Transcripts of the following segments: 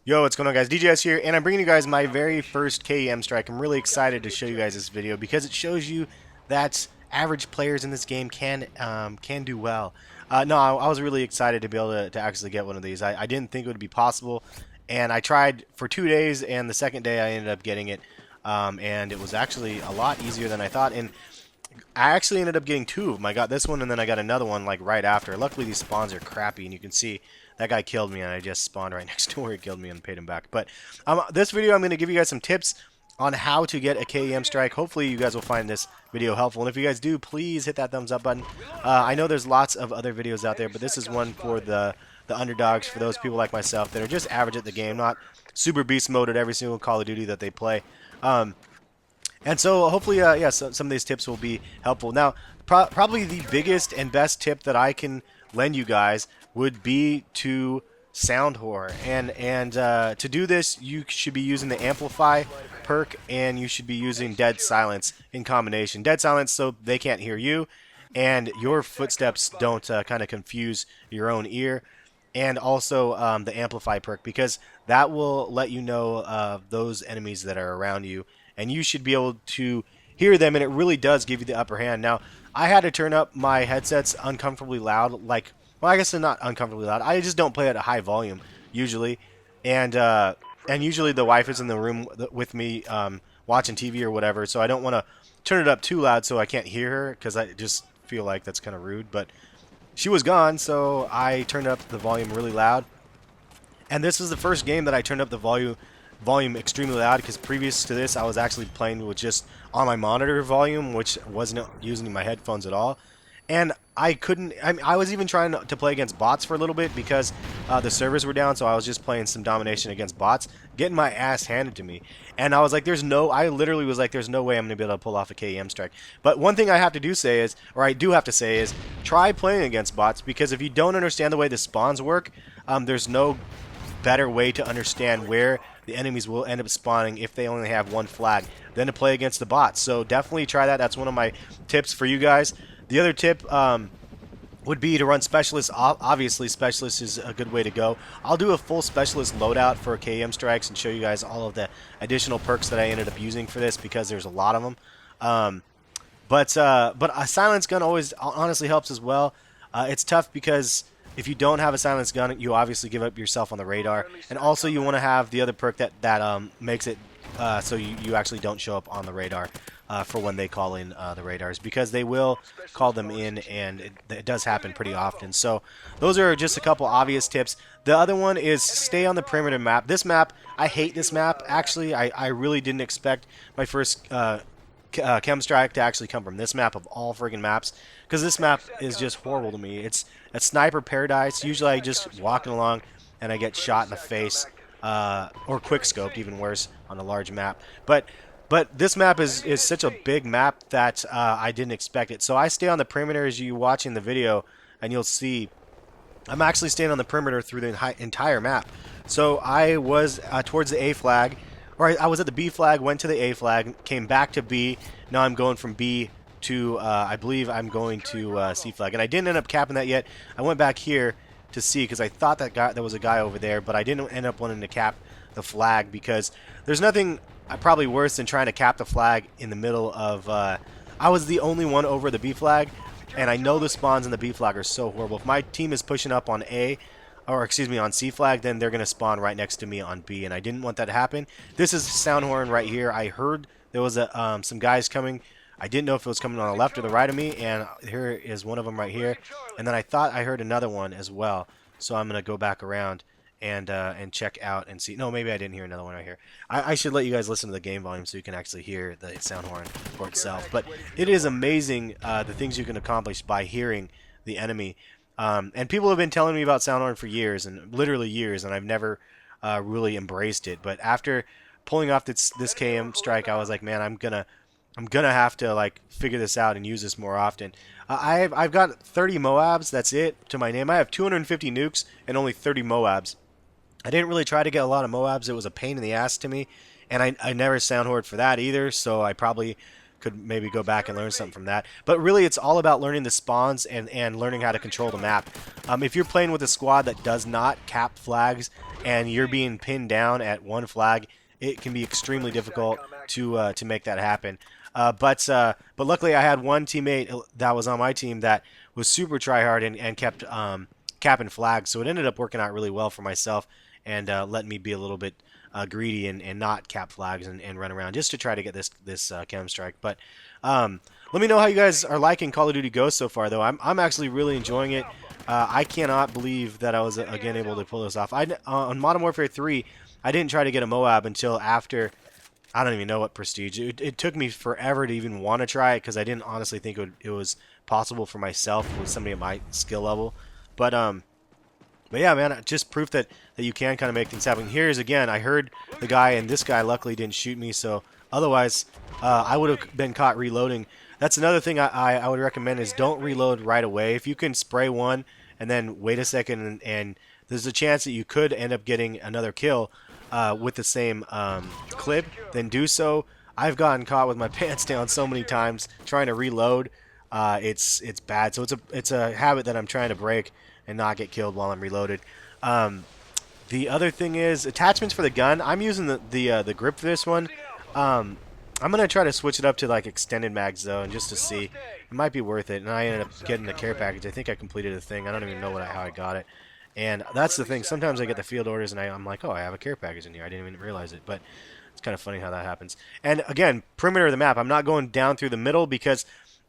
Yo, what's going on, guys? DJS here, and I'm bringing you guys my very first KEM strike. I'm really excited to show you guys this video because it shows you that average players in this game can do well. No, I was really excited to be able to actually get one of these. I didn't think it would be possible, and I tried for 2 days, and the second day I ended up getting it, and it was actually a lot easier than I thought. And I actually ended up getting two of them. I got this one, and then I got another one like right after. Luckily, these spawns are crappy, and you can see that guy killed me, and I just spawned right next to where he killed me and paid him back. But this video, I'm going to give you guys some tips on how to get a KEM strike. Hopefully, you guys will find this video helpful. And if you guys do, please hit that thumbs up button. I know there's lots of other videos out there, but this is one for the underdogs, for those people like myself that are just average at the game, not super beast mode at every single Call of Duty that they play. And so hopefully, yeah, some of these tips will be helpful. Now, probably the biggest and best tip that I can lend you guys would be to sound whore. And to do this, you should be using the Amplify perk, and you should be using Dead Silence in combination. Dead Silence so they can't hear you, and your footsteps don't kind of confuse your own ear. And also the Amplify perk, because that will let you know those enemies that are around you, and you should be able to hear them, and it really does give you the upper hand. Now, I had to turn up my headsets uncomfortably loud, like, well, I guess they're not uncomfortably loud. I just don't play at a high volume usually, and usually the wife is in the room with me watching TV or whatever, so I don't want to turn it up too loud so I can't hear her, because I just feel like that's kind of rude. But she was gone, so I turned up the volume really loud. And this is the first game that I turned up the volume extremely loud, because previous to this I was actually playing with just on my monitor volume, which wasn't using my headphones at all. And I couldn't, I was even trying to play against bots for a little bit because the servers were down, so I was just playing some domination against bots, getting my ass handed to me. And I was like, I literally was like, there's no way I'm going to be able to pull off a KEM strike. But one thing I have to do say is, or I do have to say is, try playing against bots, because if you don't understand the way the spawns work, there's no better way to understand where the enemies will end up spawning if they only have one flag than to play against the bots. So definitely try that. That's one of my tips for you guys. The other tip would be to run Specialist. Obviously, Specialist is a good way to go. I'll do a full Specialist loadout for KEM strikes and show you guys all of the additional perks that I ended up using for this, because there's a lot of them. But a silence gun always honestly helps as well. It's tough because if you don't have a silence gun, you obviously give up yourself on the radar, and also you want to have the other perk that makes it so you actually don't show up on the radar for when they call in the radars, because they will call them in, and it does happen pretty often. So those are just a couple obvious tips. The other one is stay on the perimeter map. This map, I hate this map. Actually, I really didn't expect my first Chem strike to actually come from this map of all friggin' maps, because this map is just horrible to me. It's a sniper paradise. Usually I just walking along and I get shot in the face, or quick scoped, even worse, on a large map. But this map is such a big map that I didn't expect it. So I stay on the perimeter, as you watching the video, and you'll see I'm actually staying on the perimeter through the entire map. So I was towards the A flag, or I was at the B flag, went to the A flag, came back to B. Now I'm going from B to, I believe I'm going to C flag. And I didn't end up capping that yet. I went back here to C because I thought there was a guy over there, but I didn't end up wanting to cap the flag, because there's nothing probably worse than trying to cap the flag in the middle of, I was the only one over the B flag, and I know the spawns in the B flag are so horrible. If my team is pushing up on A, or excuse me, on C flag, then they're going to spawn right next to me on B, and I didn't want that to happen. This is Soundhorn right here. I heard there was some guys coming. I didn't know if it was coming on the left or the right of me, and here is one of them right here. And then I thought I heard another one as well, so I'm going to go back around and check out and see. No, maybe I didn't hear another one right here. I should let you guys listen to the game volume so you can actually hear the sound horn for itself. But it is amazing the things you can accomplish by hearing the enemy. And people have been telling me about sound horn for years, and literally years, and I've never really embraced it. But after pulling off this KM strike, I was like, man, I'm gonna have to like figure this out and use this more often. I've got 30 Moabs. That's it to my name. I have 250 nukes and only 30 Moabs. I didn't really try to get a lot of Moabs. It was a pain in the ass to me, and I never sound horde for that either. So I probably could maybe go back and learn something from that. But really, it's all about learning the spawns and learning how to control the map. If you're playing with a squad that does not cap flags and you're being pinned down at one flag, it can be extremely difficult to make that happen. But luckily, I had one teammate that was on my team that was super tryhard and kept capping flags, so it ended up working out really well for myself and letting me be a little bit greedy and not cap flags and run around just to try to get this K.E.M strike. But let me know how you guys are liking Call of Duty Ghosts so far, though. I'm actually really enjoying it. I cannot believe that I was again able to pull this off. On Modern Warfare 3, I didn't try to get a Moab until after. I don't even know what prestige. It took me forever to even want to try it because I didn't honestly think it was possible for myself with somebody at my skill level. But yeah, man, just proof that you can kind of make things happen. Here's again, I heard the guy, and this guy luckily didn't shoot me, so otherwise I would have been caught reloading. That's another thing I would recommend is don't reload right away. If you can spray one and then wait a second, and there's a chance that you could end up getting another kill with the same clip, then do so. I've gotten caught with my pants down so many times trying to reload. It's bad. So it's a habit that I'm trying to break and not get killed while I'm reloaded. The other thing is attachments for the gun. I'm using the grip for this one. I'm gonna try to switch it up to like extended mags though, and just to see, it might be worth it. And I ended up getting the care package. I think I completed the thing. I don't even know how I got it. And that's the thing. Sometimes I get the field orders and I'm like, oh, I have a care package in here. I didn't even realize it. But it's kind of funny how that happens. And again, perimeter of the map. I'm not going down through the middle because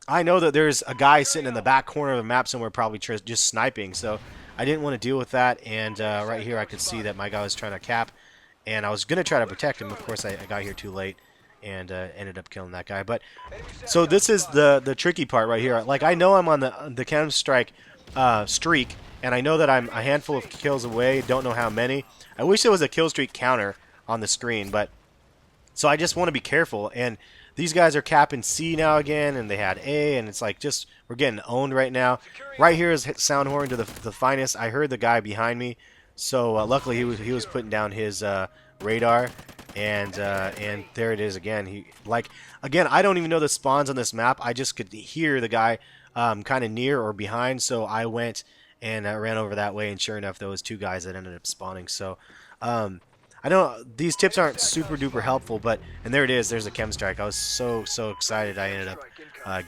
I know that there's a guy sitting in the back corner of the map somewhere probably just sniping. So I didn't want to deal with that. And right here I could see that my guy was trying to cap. And I was going to try to protect him. Of course, I got here too late and ended up killing that guy. But so this is the tricky part right here. Like, I know I'm on the K.E.M strike streak. And I know that I'm a handful of kills away. Don't know how many. I wish there was a kill streak counter on the screen. But so I just want to be careful. And these guys are capping C now again, and they had A, and it's like just we're getting owned right now. Right here is sound horn to the finest. I heard the guy behind me, so luckily he was putting down his radar, and there it is again. Again, I don't even know the spawns on this map. I just could hear the guy kind of near or behind, so I went and ran over that way, and sure enough, there was two guys that ended up spawning. So. I know these tips aren't super duper helpful, and there it is. There's a K.E.M strike. I was so excited. I ended up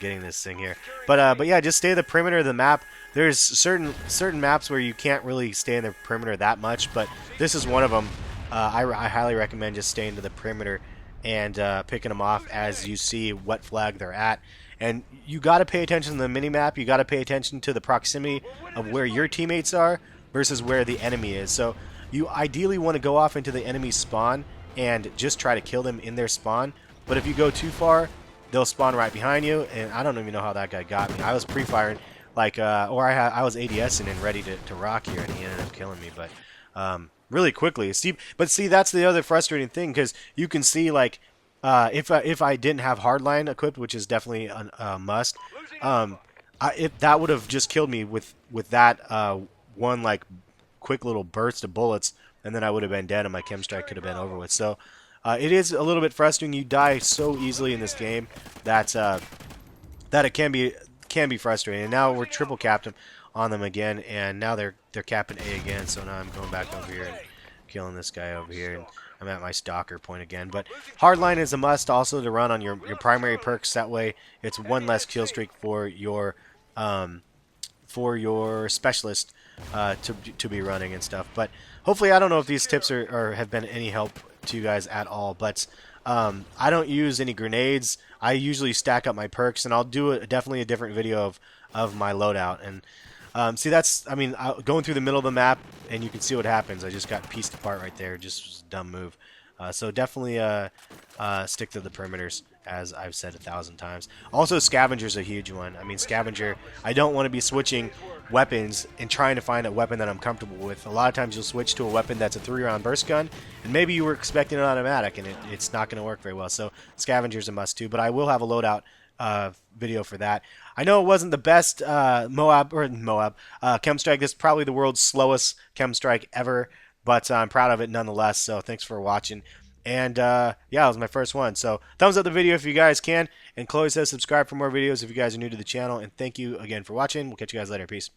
getting this thing here. But yeah, just stay the perimeter of the map. There's certain maps where you can't really stay in the perimeter that much, but this is one of them. I highly recommend just staying to the perimeter and picking them off as you see what flag they're at. And you got to pay attention to the mini map. You got to pay attention to the proximity of where your teammates are versus where the enemy is. So you ideally want to go off into the enemy spawn and just try to kill them in their spawn. But if you go too far, they'll spawn right behind you. And I don't even know how that guy got me. I was pre-firing, like, or I was ADSing and ready to rock here, and he ended up killing me. But really quickly, see, that's the other frustrating thing, because you can see, like, if I didn't have hardline equipped, which is definitely a must, that would have just killed me with that one like quick little burst of bullets, and then I would have been dead and my K.E.M strike could have been over with. So it is a little bit frustrating. You die so easily in this game that it can be frustrating. And now we're triple capped on them again, and now they're capping A again. So now I'm going back over here and killing this guy over here, and I'm at my stalker point again. But hardline is a must also to run on your primary perks. That way it's one less kill streak for your specialist to be running and stuff. But hopefully, I don't know if these tips have been any help to you guys at all. But I don't use any grenades. I usually stack up my perks, and I'll do definitely a different video of my loadout. And see, going through the middle of the map, and you can see what happens. I just got pieced apart right there. Just a dumb move. So definitely stick to the perimeters, as I've said 1,000 times. Also, Scavenger's a huge one. I mean, Scavenger, I don't want to be switching weapons and trying to find a weapon that I'm comfortable with. A lot of times you'll switch to a weapon that's a 3-round burst gun, and maybe you were expecting an automatic, and it's not going to work very well. So Scavenger's a must too, but I will have a loadout video for that. I know it wasn't the best K.E.M strike. This is probably the world's slowest K.E.M strike ever, but I'm proud of it nonetheless. So thanks for watching. And yeah, it was my first one. So thumbs up the video if you guys can. And Chloe says subscribe for more videos if you guys are new to the channel. And thank you again for watching. We'll catch you guys later. Peace.